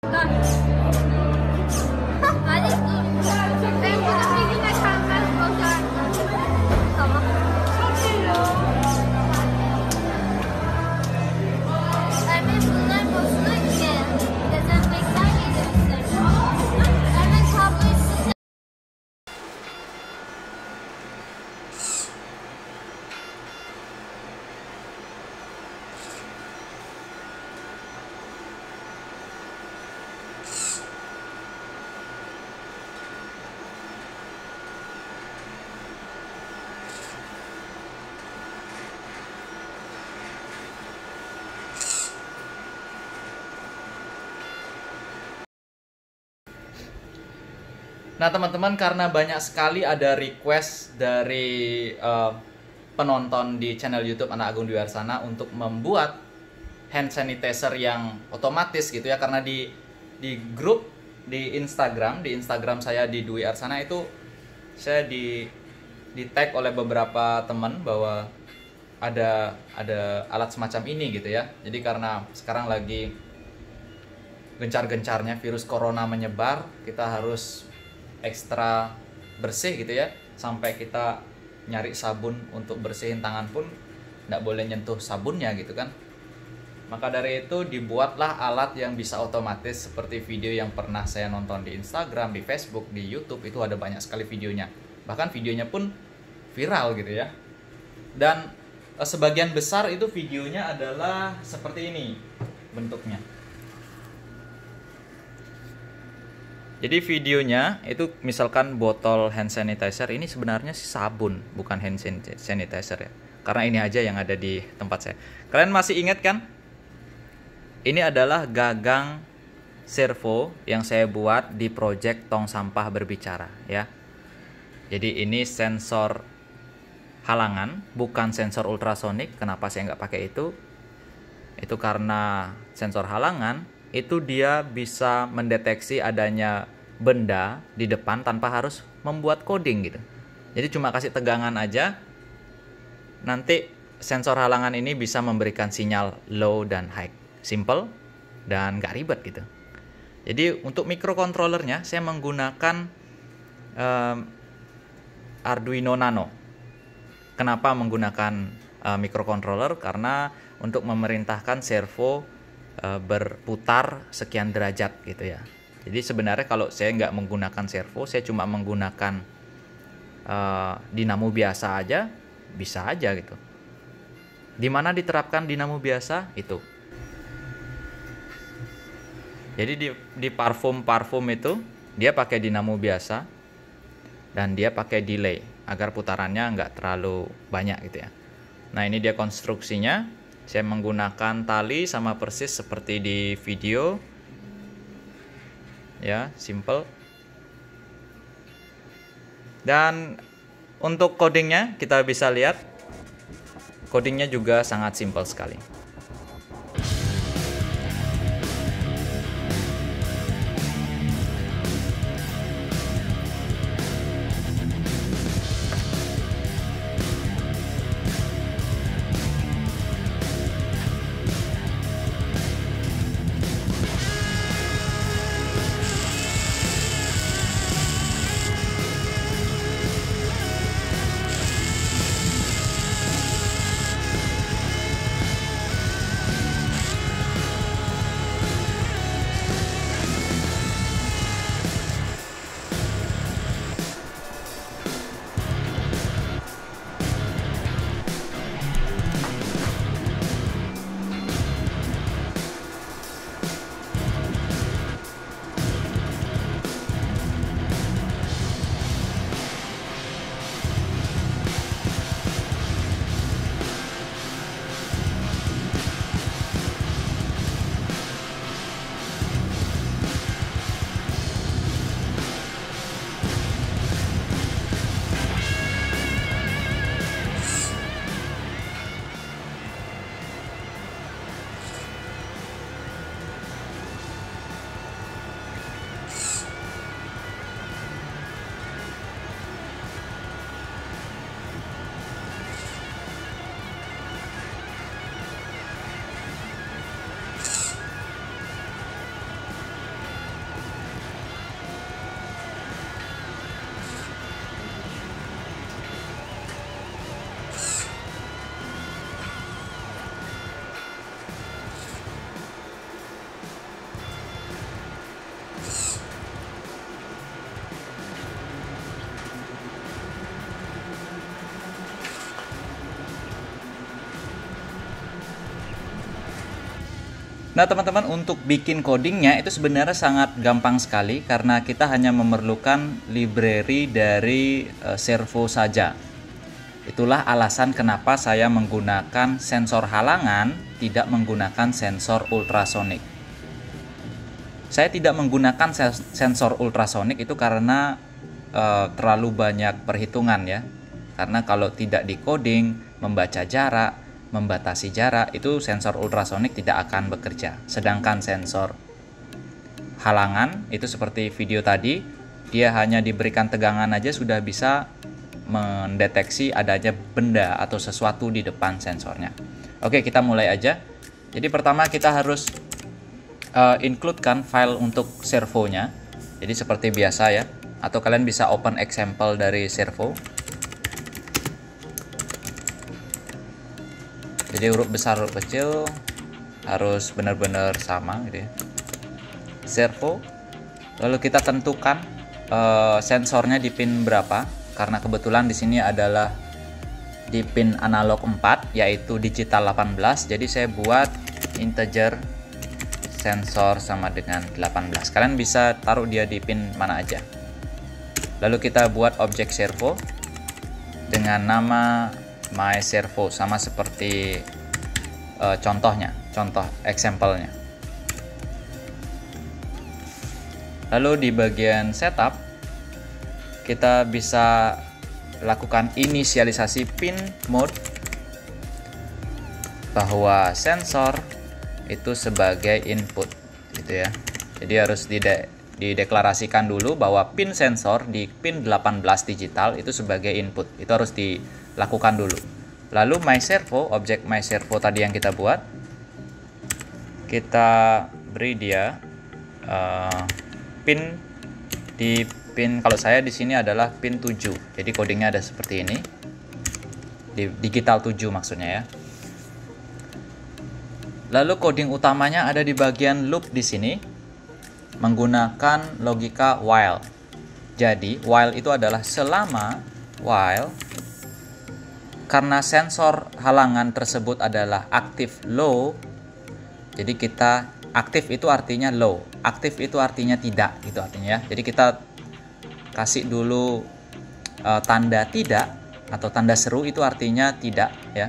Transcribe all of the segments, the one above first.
Lan. Hadi dur. Ben bunu bir güne kalmaz bozar. Tamam. Çok seviyorum. Ermen bunlar boşuna gidiyor. Dezenfektan yedirmişler. Ermen tabloyu size... Nah teman-teman, karena banyak sekali ada request dari penonton di channel YouTube Anak Agung Dwi Arsana untuk membuat hand sanitizer yang otomatis gitu ya, karena di grup di Instagram saya di Dwi Arsana itu saya di tag oleh beberapa teman bahwa ada alat semacam ini gitu ya. Jadi karena sekarang lagi gencar-gencarnya virus corona menyebar, kita harus ekstra bersih gitu ya, sampai kita nyari sabun untuk bersihin tangan pun nggak boleh nyentuh sabunnya gitu kan. Maka dari itu dibuatlah alat yang bisa otomatis, seperti video yang pernah saya nonton di Instagram, di Facebook, di YouTube, itu ada banyak sekali videonya, bahkan videonya pun viral gitu ya. Dan sebagian besar itu videonya adalah seperti ini bentuknya. Jadi videonya itu misalkan botol hand sanitizer ini sebenarnya sih sabun, bukan hand sanitizer ya. Karena ini aja yang ada di tempat saya. Kalian masih ingat kan? Ini adalah gagang servo yang saya buat di project Tong Sampah Berbicara ya. Jadi ini sensor halangan, bukan sensor ultrasonik. Kenapa saya nggak pakai itu? Itu karena sensor halangan itu dia bisa mendeteksi adanya benda di depan tanpa harus membuat coding gitu. Jadi cuma kasih tegangan aja, nanti sensor halangan ini bisa memberikan sinyal low dan high. Simple dan gak ribet gitu. Jadi untuk microcontrollernya saya menggunakan Arduino Nano. Kenapa menggunakan microcontroller? Karena untuk memerintahkan servo berputar sekian derajat gitu ya. Jadi sebenarnya kalau saya nggak menggunakan servo, saya cuma menggunakan dinamo biasa aja, bisa aja gitu. Di mana diterapkan dinamo biasa itu? Jadi di parfum itu dia pakai dinamo biasa dan dia pakai delay agar putarannya nggak terlalu banyak gitu ya. Nah ini dia konstruksinya. Saya menggunakan tali sama persis seperti di video ya, simple. Dan untuk codingnya kita bisa lihat, codingnya juga sangat simple sekali. Nah teman-teman, untuk bikin codingnya itu sebenarnya sangat gampang sekali karena kita hanya memerlukan library dari servo saja. Itulah alasan kenapa saya menggunakan sensor halangan, tidak menggunakan sensor ultrasonik. Saya tidak menggunakan sensor ultrasonik itu karena terlalu banyak perhitungan ya. Karena kalau tidak di coding, membaca jarak, membatasi jarak, itu sensor ultrasonik tidak akan bekerja. Sedangkan sensor halangan itu seperti video tadi, dia hanya diberikan tegangan aja sudah bisa mendeteksi adanya benda atau sesuatu di depan sensornya. Oke, kita mulai aja. Jadi pertama kita harus includekan file untuk servonya. Jadi seperti biasa ya, atau kalian bisa open example dari servo. Jadi huruf besar huruf kecil harus benar-benar sama gitu ya. Servo. Lalu kita tentukan sensornya di pin berapa, karena kebetulan di sini adalah di pin analog 4 yaitu digital 18. Jadi saya buat integer sensor sama dengan 18. Kalian bisa taruh dia di pin mana aja. Lalu kita buat objek servo dengan nama my servo, sama seperti contohnya, contoh example-nya. Lalu di bagian setup kita bisa lakukan inisialisasi pin mode bahwa sensor itu sebagai input gitu ya. Jadi harus dideklarasikan dulu bahwa pin sensor di pin 18 digital itu sebagai input. Itu harus dilakukan dulu. Lalu my servo, objek my servo tadi yang kita buat, kita beri dia pin di pin, kalau saya di sini adalah pin 7. Jadi codingnya ada seperti ini. Di digital 7 maksudnya ya. Lalu coding utamanya ada di bagian loop di sini menggunakan logika while. Jadi while itu adalah selama while, karena sensor halangan tersebut adalah aktif low. Jadi kita aktif itu artinya low, aktif itu artinya tidak gitu artinya ya. Jadi kita kasih dulu tanda tidak atau tanda seru, itu artinya tidak ya.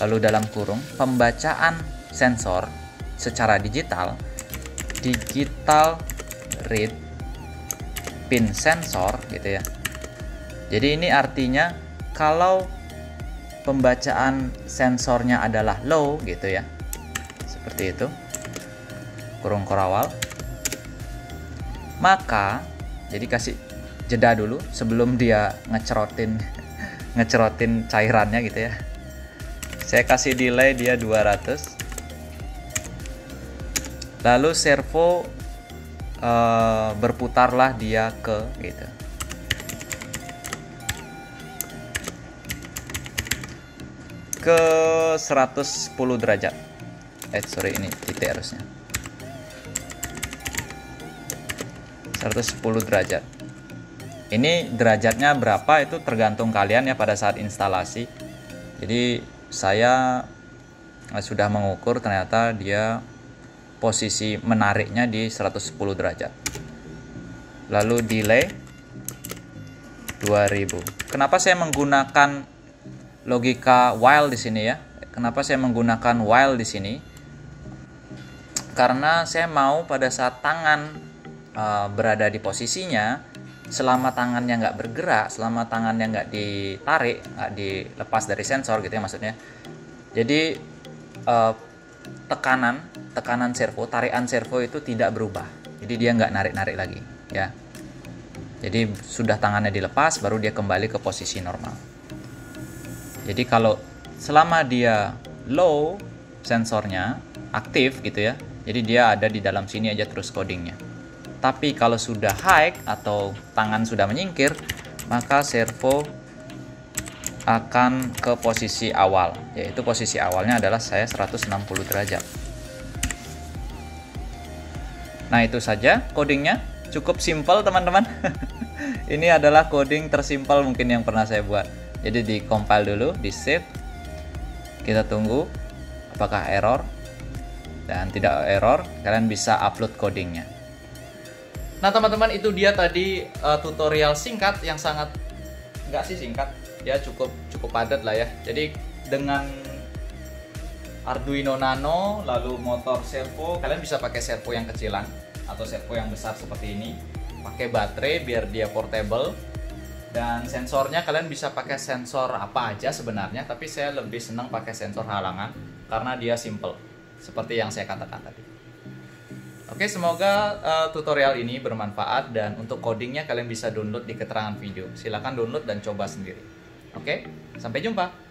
Lalu dalam kurung pembacaan sensor secara digital read pin sensor gitu ya. Jadi ini artinya kalau pembacaan sensornya adalah low gitu ya, seperti itu, kurung korawal, maka jadi kasih jeda dulu sebelum dia ngecerotin cairannya gitu ya. Saya kasih delay dia 200. Lalu servo berputarlah dia ke gitu. Ke 110 derajat. Sorry, ini titik harusnya. 110 derajat. Ini derajatnya berapa itu tergantung kalian ya pada saat instalasi. Jadi saya sudah mengukur, ternyata dia posisi menariknya di 110 derajat. Lalu delay 2000. Kenapa saya menggunakan logika while di sini ya? Kenapa saya menggunakan while di sini? Karena saya mau pada saat tangan berada di posisinya, selama tangannya nggak bergerak, selama tangannya nggak ditarik, nggak dilepas dari sensor gitu ya maksudnya. Jadi tekanan servo, tarikan servo itu tidak berubah. Jadi dia nggak narik-narik lagi ya. Jadi sudah tangannya dilepas, baru dia kembali ke posisi normal. Jadi kalau selama dia low sensornya aktif gitu ya, jadi dia ada di dalam sini aja terus codingnya. Tapi kalau sudah high atau tangan sudah menyingkir, maka servo akan ke posisi awal, yaitu posisi awalnya adalah saya 160 derajat. Nah itu saja codingnya, cukup simpel teman-teman. Ini adalah coding tersimpel mungkin yang pernah saya buat. Jadi di compile dulu, di save, kita tunggu apakah error. dan tidak error, kalian bisa upload codingnya. Nah teman-teman, itu dia tadi tutorial singkat yang sangat, nggak sih singkat, ya cukup padat lah ya. Jadi dengan Arduino Nano lalu motor servo, kalian bisa pakai servo yang kecilan atau servo yang besar seperti ini, pakai baterai biar dia portable, dan sensornya kalian bisa pakai sensor apa aja sebenarnya, tapi saya lebih senang pakai sensor halangan karena dia simple seperti yang saya katakan tadi. Oke, semoga tutorial ini bermanfaat, dan untuk codingnya kalian bisa download di keterangan video. Silahkan download dan coba sendiri. Oke, sampai jumpa.